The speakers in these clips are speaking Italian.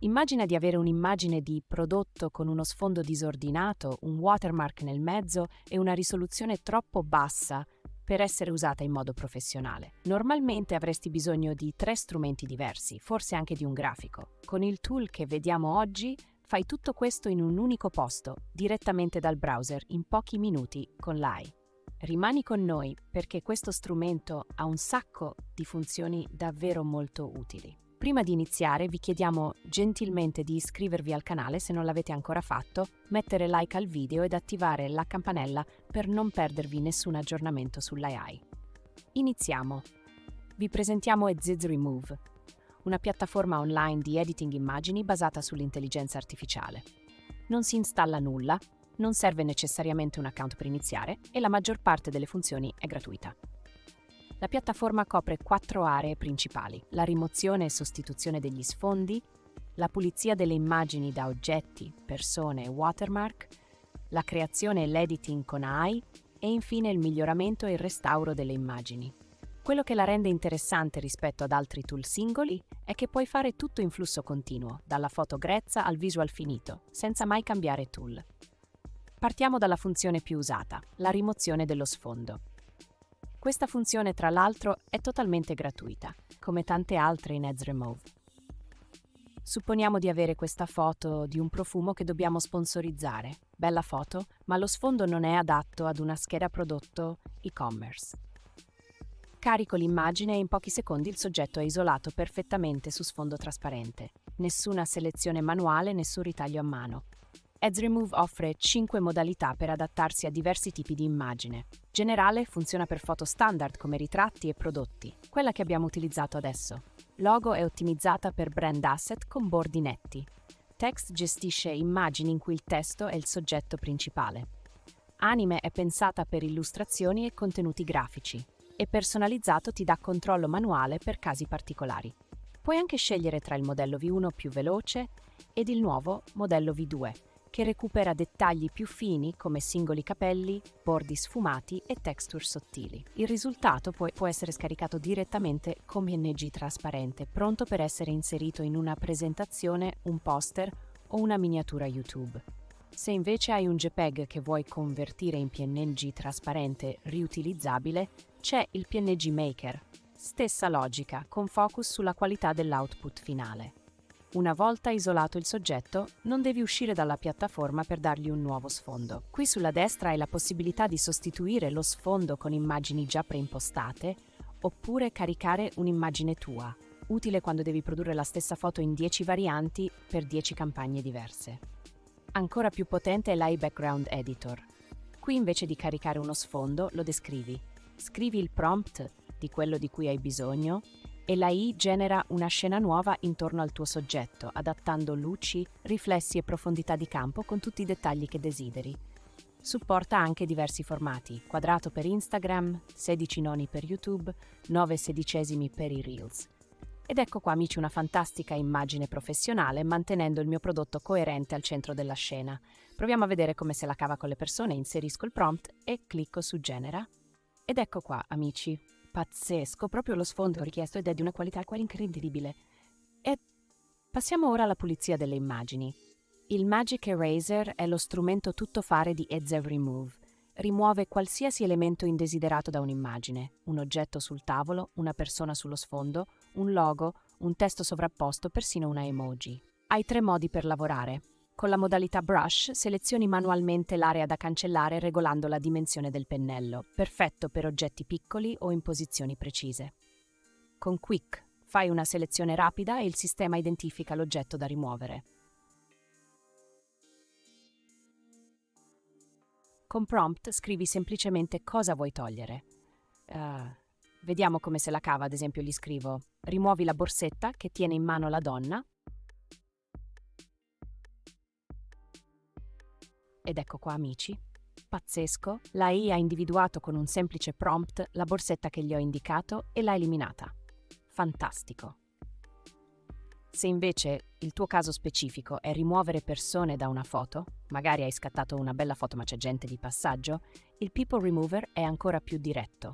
Immagina di avere un'immagine di prodotto con uno sfondo disordinato, un watermark nel mezzo e una risoluzione troppo bassa per essere usata in modo professionale. Normalmente avresti bisogno di 3 strumenti diversi, forse anche di un grafico. Con il tool che vediamo oggi, fai tutto questo in un unico posto, direttamente dal browser, in pochi minuti con l'AI. Rimani con noi perché questo strumento ha un sacco di funzioni davvero molto utili. Prima di iniziare vi chiediamo gentilmente di iscrivervi al canale se non l'avete ancora fatto, mettere like al video ed attivare la campanella per non perdervi nessun aggiornamento sull'AI. Iniziamo. Vi presentiamo Eziz Remove, una piattaforma online di editing immagini basata sull'intelligenza artificiale. Non si installa nulla, non serve necessariamente un account per iniziare e la maggior parte delle funzioni è gratuita. La piattaforma copre 4 aree principali: la rimozione e sostituzione degli sfondi, la pulizia delle immagini da oggetti, persone e watermark, la creazione e l'editing con AI e infine il miglioramento e il restauro delle immagini. Quello che la rende interessante rispetto ad altri tool singoli è che puoi fare tutto in flusso continuo, dalla foto grezza al visual finito, senza mai cambiare tool. Partiamo dalla funzione più usata, la rimozione dello sfondo. Questa funzione, tra l'altro, è totalmente gratuita, come tante altre in Eziz Remove. Supponiamo di avere questa foto di un profumo che dobbiamo sponsorizzare. Bella foto, ma lo sfondo non è adatto ad una scheda prodotto e-commerce. Carico l'immagine e in pochi secondi il soggetto è isolato perfettamente su sfondo trasparente. Nessuna selezione manuale, nessun ritaglio a mano. Eziz Remove offre 5 modalità per adattarsi a diversi tipi di immagine. Generale funziona per foto standard come ritratti e prodotti, quella che abbiamo utilizzato adesso. Logo è ottimizzata per brand asset con bordi netti. Text gestisce immagini in cui il testo è il soggetto principale. Anime è pensata per illustrazioni e contenuti grafici. E personalizzato ti dà controllo manuale per casi particolari. Puoi anche scegliere tra il modello V1 più veloce ed il nuovo modello V2, che recupera dettagli più fini come singoli capelli, bordi sfumati e texture sottili. Il risultato poi può essere scaricato direttamente come PNG trasparente, pronto per essere inserito in una presentazione, un poster o una miniatura YouTube. Se invece hai un JPEG che vuoi convertire in PNG trasparente riutilizzabile, c'è il PNG Maker. Stessa logica, con focus sulla qualità dell'output finale. Una volta isolato il soggetto, non devi uscire dalla piattaforma per dargli un nuovo sfondo. Qui sulla destra hai la possibilità di sostituire lo sfondo con immagini già preimpostate oppure caricare un'immagine tua, utile quando devi produrre la stessa foto in 10 varianti per 10 campagne diverse. Ancora più potente è l'AI Background Editor. Qui invece di caricare uno sfondo, lo descrivi. Scrivi il prompt di quello di cui hai bisogno e l'AI genera una scena nuova intorno al tuo soggetto, adattando luci, riflessi e profondità di campo con tutti i dettagli che desideri. Supporta anche diversi formati: quadrato per Instagram, 16 noni per YouTube, 9/16 per i Reels. Ed ecco qua, amici, una fantastica immagine professionale, mantenendo il mio prodotto coerente al centro della scena. Proviamo a vedere come se la cava con le persone. Inserisco il prompt e clicco su Genera. Ed ecco qua, amici. Pazzesco, proprio lo sfondo richiesto ed è di una qualità incredibile. E passiamo ora alla pulizia delle immagini. Il Magic Eraser è lo strumento tuttofare di Eziz Remove. Rimuove qualsiasi elemento indesiderato da un'immagine: un oggetto sul tavolo, una persona sullo sfondo, un logo, un testo sovrapposto, persino una emoji. Hai 3 modi per lavorare. Con la modalità Brush selezioni manualmente l'area da cancellare regolando la dimensione del pennello, perfetto per oggetti piccoli o in posizioni precise. Con Quick fai una selezione rapida e il sistema identifica l'oggetto da rimuovere. Con Prompt scrivi semplicemente cosa vuoi togliere. Vediamo come se la cava. Ad esempio gli scrivo: rimuovi la borsetta che tiene in mano la donna. Ed ecco qua, amici. Pazzesco, l'AI ha individuato con un semplice prompt la borsetta che gli ho indicato e l'ha eliminata. Fantastico. Se invece il tuo caso specifico è rimuovere persone da una foto, magari hai scattato una bella foto ma c'è gente di passaggio, il People Remover è ancora più diretto.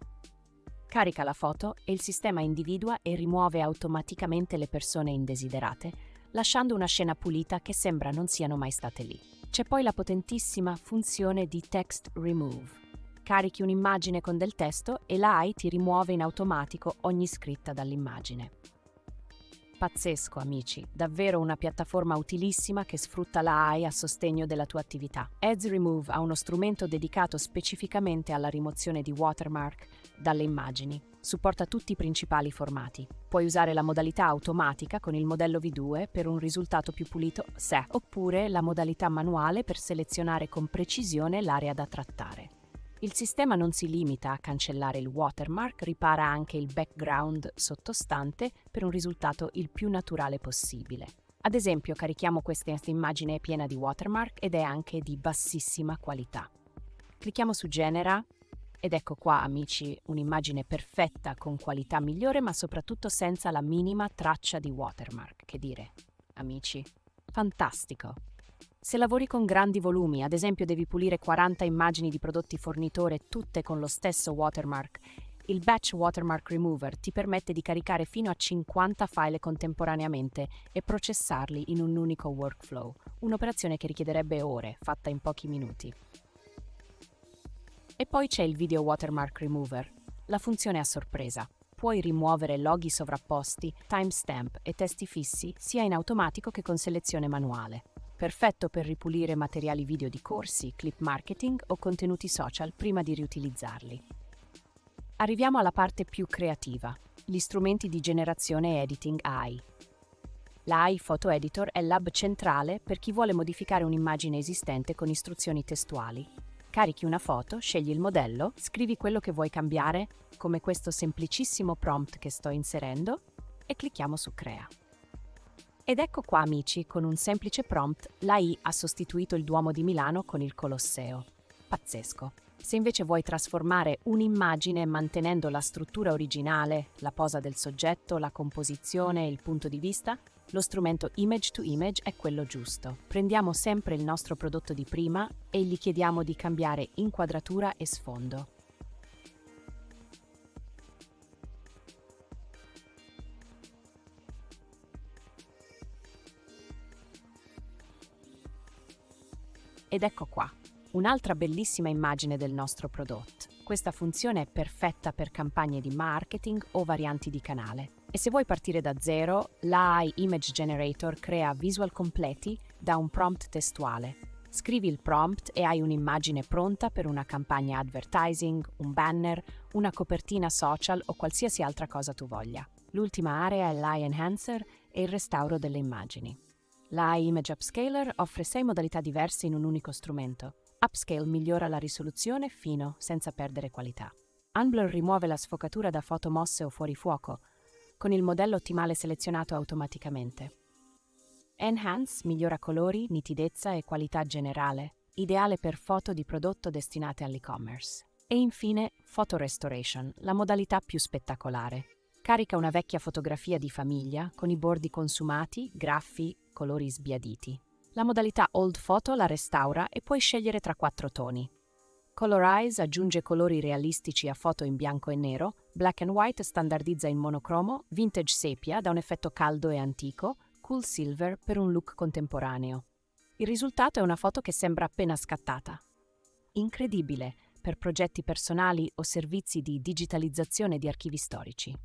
Carica la foto e il sistema individua e rimuove automaticamente le persone indesiderate, lasciando una scena pulita che sembra non siano mai state lì. C'è poi la potentissima funzione di Text Remove. Carichi un'immagine con del testo e l'AI ti rimuove in automatico ogni scritta dall'immagine. Pazzesco, amici, davvero una piattaforma utilissima che sfrutta la AI a sostegno della tua attività. Ads Remove ha uno strumento dedicato specificamente alla rimozione di watermark dalle immagini. Supporta tutti i principali formati. Puoi usare la modalità automatica con il modello V2 per un risultato più pulito, oppure la modalità manuale per selezionare con precisione l'area da trattare. Il sistema non si limita a cancellare il watermark, ripara anche il background sottostante per un risultato il più naturale possibile. Ad esempio, carichiamo questa immagine piena di watermark ed è anche di bassissima qualità. Clicchiamo su Genera ed ecco qua, amici, un'immagine perfetta con qualità migliore ma soprattutto senza la minima traccia di watermark. Che dire, amici? Fantastico! Se lavori con grandi volumi, ad esempio devi pulire 40 immagini di prodotti fornitore tutte con lo stesso watermark, il Batch Watermark Remover ti permette di caricare fino a 50 file contemporaneamente e processarli in un unico workflow, un'operazione che richiederebbe ore, fatta in pochi minuti. E poi c'è il Video Watermark Remover, la funzione a sorpresa. Puoi rimuovere loghi sovrapposti, timestamp e testi fissi sia in automatico che con selezione manuale. Perfetto per ripulire materiali video di corsi, clip marketing o contenuti social prima di riutilizzarli. Arriviamo alla parte più creativa, gli strumenti di generazione e editing AI. L'AI Photo Editor è l'hub centrale per chi vuole modificare un'immagine esistente con istruzioni testuali. Carichi una foto, scegli il modello, scrivi quello che vuoi cambiare, come questo semplicissimo prompt che sto inserendo, e clicchiamo su Crea. Ed ecco qua, amici, con un semplice prompt, l'AI ha sostituito il Duomo di Milano con il Colosseo. Pazzesco! Se invece vuoi trasformare un'immagine mantenendo la struttura originale, la posa del soggetto, la composizione e il punto di vista, lo strumento Image to Image è quello giusto. Prendiamo sempre il nostro prodotto di prima e gli chiediamo di cambiare inquadratura e sfondo. Ed ecco qua, un'altra bellissima immagine del nostro prodotto. Questa funzione è perfetta per campagne di marketing o varianti di canale. E se vuoi partire da zero, l'AI Image Generator crea visual completi da un prompt testuale. Scrivi il prompt e hai un'immagine pronta per una campagna advertising, un banner, una copertina social o qualsiasi altra cosa tu voglia. L'ultima area è l'AI Enhancer e il restauro delle immagini. L'AI Image Upscaler offre 6 modalità diverse in un unico strumento. Upscale migliora la risoluzione fino, senza perdere qualità. Unblur rimuove la sfocatura da foto mosse o fuori fuoco, con il modello ottimale selezionato automaticamente. Enhance migliora colori, nitidezza e qualità generale, ideale per foto di prodotto destinate all'e-commerce. E infine Photo Restoration, la modalità più spettacolare. Carica una vecchia fotografia di famiglia con i bordi consumati, graffi, colori sbiaditi. La modalità Old Photo la restaura e puoi scegliere tra 4 toni. Colorize aggiunge colori realistici a foto in bianco e nero, Black and White standardizza in monocromo, Vintage Sepia dà un effetto caldo e antico, Cool Silver per un look contemporaneo. Il risultato è una foto che sembra appena scattata. Incredibile per progetti personali o servizi di digitalizzazione di archivi storici.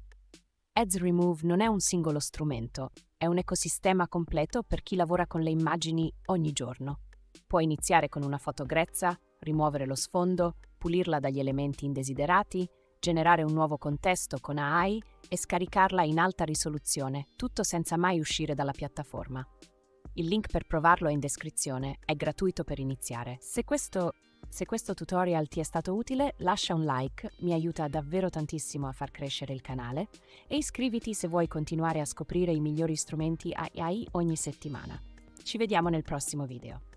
Ads Remove non è un singolo strumento, è un ecosistema completo per chi lavora con le immagini ogni giorno. Puoi iniziare con una foto grezza, rimuovere lo sfondo, pulirla dagli elementi indesiderati, generare un nuovo contesto con AI e scaricarla in alta risoluzione, tutto senza mai uscire dalla piattaforma. Il link per provarlo è in descrizione, è gratuito per iniziare. Se questo tutorial ti è stato utile, lascia un like, mi aiuta davvero tantissimo a far crescere il canale, e iscriviti se vuoi continuare a scoprire i migliori strumenti AI ogni settimana. Ci vediamo nel prossimo video.